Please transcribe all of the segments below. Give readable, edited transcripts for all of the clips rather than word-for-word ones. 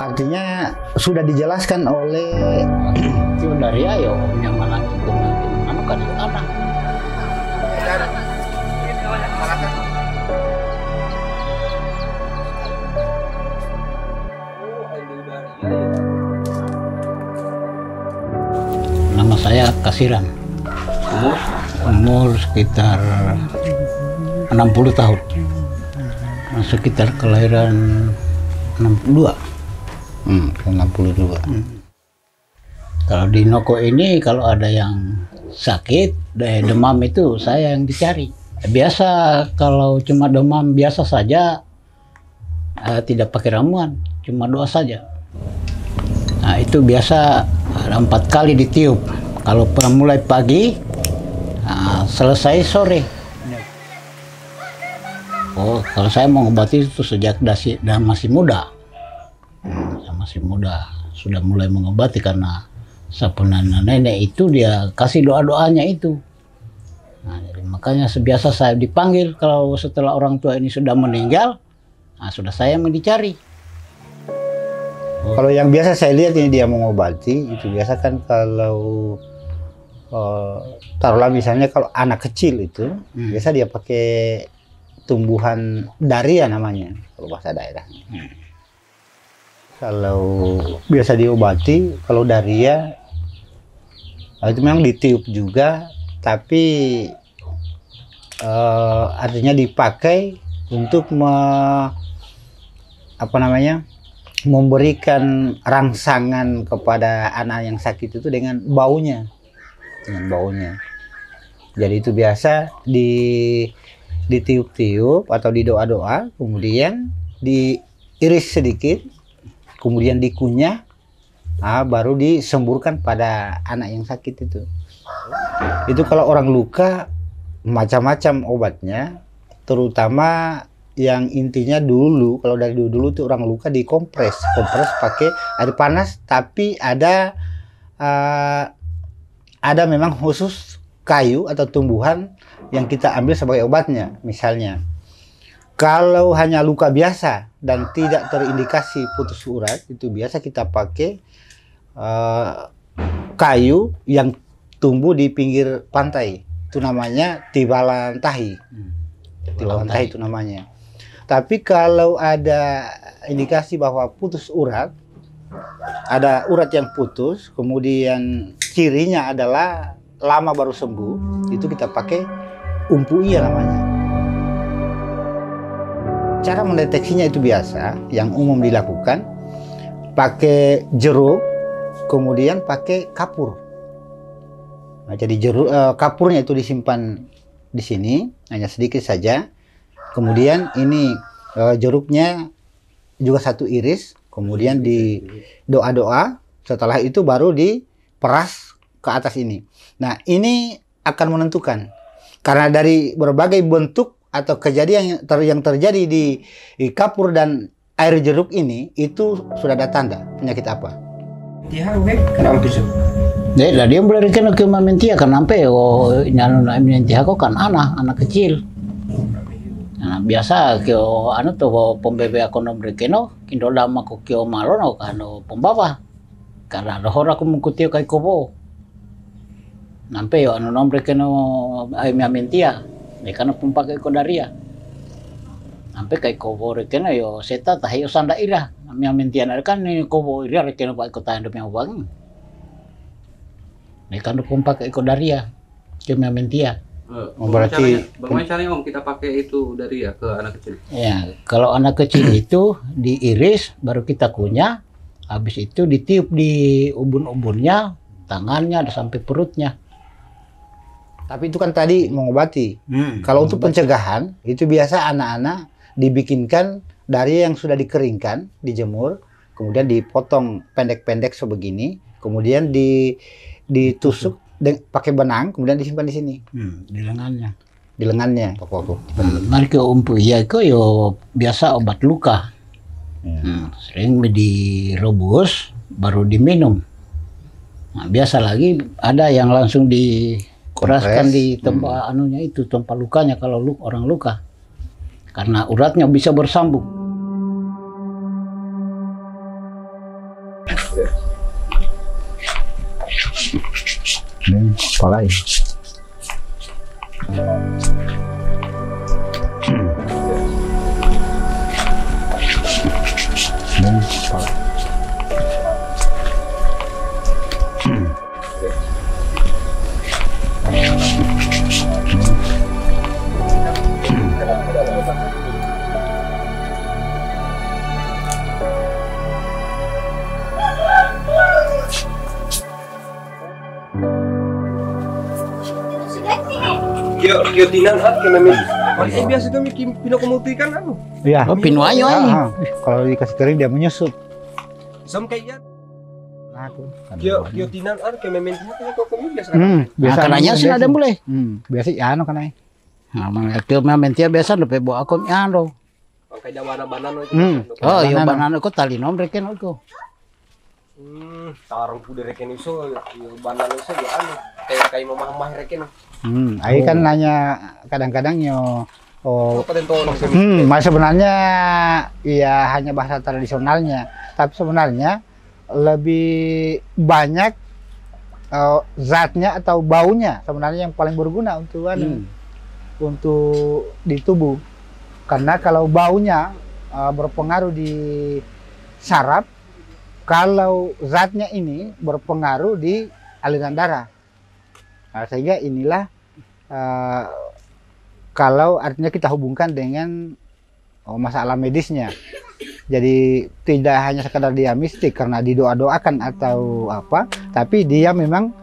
Artinya sudah dijelaskan oleh Itu dari ayo yang mana itu anu kan itu anak. Nama saya Kasiran. Umur sekitar 60 tahun. Sekitar kelahiran 62. 62. Kalau di Noko ini kalau ada yang sakit, demam itu saya yang dicari. Biasa kalau cuma demam biasa saja, tidak pakai ramuan, cuma doa saja. Nah itu biasa ada 4 kali ditiup. Kalau mulai pagi, selesai sore. Oh, kalau saya mau ngobati itu sejak masih muda. Saya masih muda, sudah mulai mengobati karena sapunan nenek itu dia kasih doa-doanya itu. Nah, jadi makanya sebiasa saya dipanggil kalau setelah orang tua ini sudah meninggal, sudah saya yang dicari. Kalau yang biasa saya lihat ini dia mengobati, itu biasa kan kalau taruhlah misalnya kalau anak kecil itu, biasa dia pakai tumbuhan daria namanya, kalau bahasa daerah. Kalau biasa diobati, kalau daria, itu memang ditiup juga, tapi artinya dipakai untuk memberikan rangsangan kepada anak yang sakit itu dengan baunya, Jadi itu biasa ditiup-tiup atau didoa-doa, kemudian diiris sedikit, kemudian dikunyah, baru disemburkan pada anak yang sakit itu. Itu kalau orang luka macam-macam obatnya, terutama yang intinya dulu, kalau dari dulu tuh orang luka dikompres pakai air panas, tapi ada memang khusus kayu atau tumbuhan yang kita ambil sebagai obatnya. Misalnya, kalau hanya luka biasa dan tidak terindikasi putus urat, itu biasa kita pakai kayu yang tumbuh di pinggir pantai. Itu namanya tibalan tahi. Tibalan tahi itu namanya. Tapi kalau ada indikasi bahwa putus urat, ada urat yang putus, kemudian cirinya adalah lama baru sembuh, itu kita pakai umpu iya namanya. Cara mendeteksinya itu biasa, yang umum dilakukan, pakai jeruk, kemudian pakai kapur. Nah, jadi kapurnya itu disimpan di sini, hanya sedikit saja. Kemudian ini jeruknya juga satu iris, kemudian di doa-doa, setelah itu baru diperas ke atas ini. Nah, ini akan menentukan. Karena dari berbagai bentuk atau kejadian yang terjadi di kapur dan air jeruk ini, itu sudah ada tanda penyakit apa. Kenapa itu? Dia boleh kena ke mamintia kan sampai nyanu mamintia kok kan anak kecil. Nah, biasa kyo tuh pembebe ekonomi keno kindo lama ko kyo malono kano pembawa. Karena ada orang ko mengkuti kai kobo. Nampe yo nombre keno ay mamintia. Ni kana pumpakai ko daria. Nampe kai kobo keno yo seta tahi yo sanda ira. Mamintia kan ni kobo ira keno pa ko tahan demi ubang. Ni kana pumpakai ko daria. Ke mamintia. Berarti bagaimana caranya Om kita pakai itu dari ke anak kecil? Ya, kalau anak kecil itu diiris baru kita kunyah, habis itu ditiup di ubun-ubunnya, tangannya sampai perutnya. Tapi itu kan tadi mengobati. Kalau untuk pencegahan itu biasa anak-anak dibikinkan dari yang sudah dikeringkan, dijemur, kemudian dipotong pendek-pendek sebegini, kemudian ditusuk pakai benang, kemudian disimpan di sini. Di lengannya. Di lengannya. Mari ke umpu iya itu yo biasa obat luka. Sering direbus baru diminum. Nah, biasa lagi ada yang langsung dikeraskan di tempat anunya itu, tempat lukanya kalau orang luka. Karena uratnya bisa bersambung. Palai. Kyo tinan memang. Biasa kami pinakumutikan anu. Iya. Oh, pinuayo ay. Kalau dikasih kering dia menyusup. Sam kayak Nah, tuh. kyo tinan memang kok kami biasa. Biasa kananya sih ada mulai. Biasa ya anu kan ay. Nah, mga kyo mentia biasa do pebo ako ano. Pakai dawana banan itu. Oh, yung banana ko tali nombre ken ko. Tarang pude reken iso, yung banan iso ya anu. Kayak mamah-mamah reken. Ay kan nanya kadang-kadang yo mas sebenarnya ya hanya bahasa tradisionalnya, tapi sebenarnya lebih banyak zatnya atau baunya sebenarnya yang paling berguna untuk untuk di tubuh. Karena kalau baunya berpengaruh di saraf, kalau zatnya ini berpengaruh di aliran darah. Nah, sehingga inilah kalau artinya kita hubungkan dengan masalah medisnya. Jadi tidak hanya sekadar dia mistik karena didoa-doakan atau apa, tapi dia memang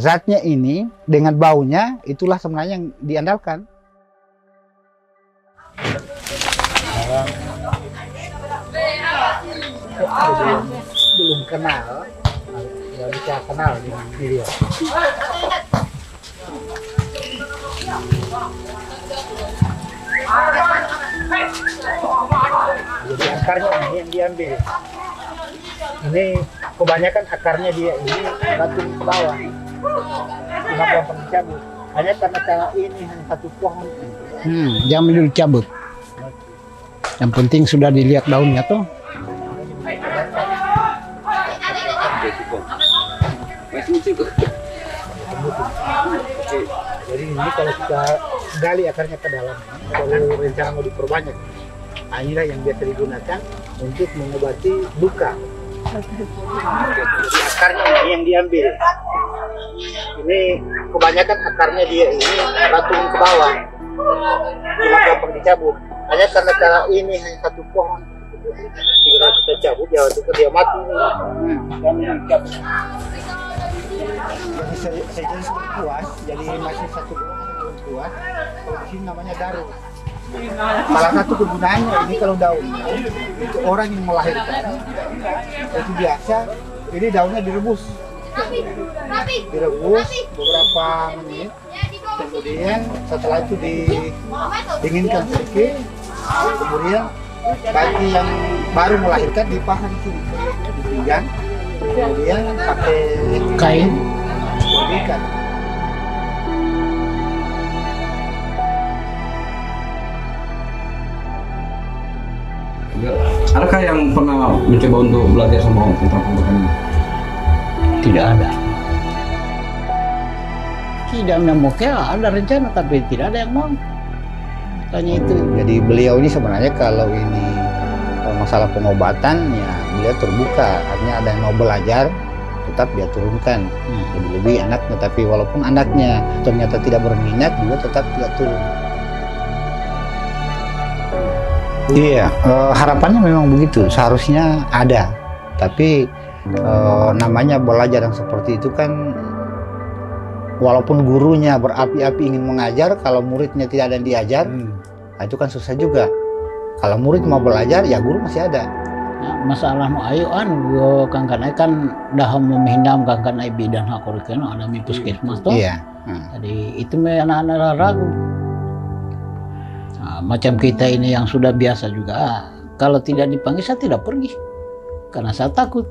zatnya ini dengan baunya itulah sebenarnya yang diandalkan. Belum kenal, nggak bisa kenal dengan dia. Jadi akarnya ini yang diambil. Ini kebanyakan akarnya dia ini batu ke bawah. Cuma gampang dicabut. Hanya karena cara ini hanya satu pohon. Jangan dulu cabut. Yang penting sudah dilihat daunnya tuh. Jadi ini kalau kita gali akarnya ke dalam, kalau rencana mau diperbanyak, inilah yang biasa digunakan untuk mengobati luka. Jadi akarnya ini yang diambil. Ini kebanyakan akarnya dia ini batu ke bawah, cuma gampang dicabut. Hanya karena cara ini hanya satu pohon, jika kita cabut ya waktu dia mati ini. Jadi saya jadi puas, jadi masih satu belum puas. Kalau di sini namanya daru. Salah satu kegunaannya ini kalau daunnya itu orang yang melahirkan itu biasa ini daunnya direbus beberapa menit, kemudian setelah itu didinginkan sedikit, kemudian bagi yang baru melahirkan dipasang di sini, dipinggang, kemudian pakai Kain. diikat. Adakah yang pernah mencoba untuk belajar sama Om tentang pembuatan ini? Tidak ada. Tidak mau ada rencana tapi tidak ada yang mau. Tanya itu. Jadi beliau ini sebenarnya kalau ini masalah pengobatan ya beliau terbuka, artinya ada yang mau belajar tetap dia turunkan. Lebih-lebih anaknya, tapi walaupun anaknya ternyata tidak berminat juga tetap tidak turun. Iya, harapannya memang begitu, seharusnya ada, tapi namanya belajar yang seperti itu kan, walaupun gurunya berapi-api ingin mengajar, kalau muridnya tidak ada yang diajar, nah itu kan susah juga. Kalau murid mau belajar, ya guru masih ada. Masalah mau ayo go kangkan kan dah memihindam kangkan ai bidan hakorikeun ada mi puskesmas tuh. Iya. Jadi itu me anak-anak ragu. Nah, macam kita ini yang sudah biasa juga, kalau tidak dipanggil saya tidak pergi karena saya takut.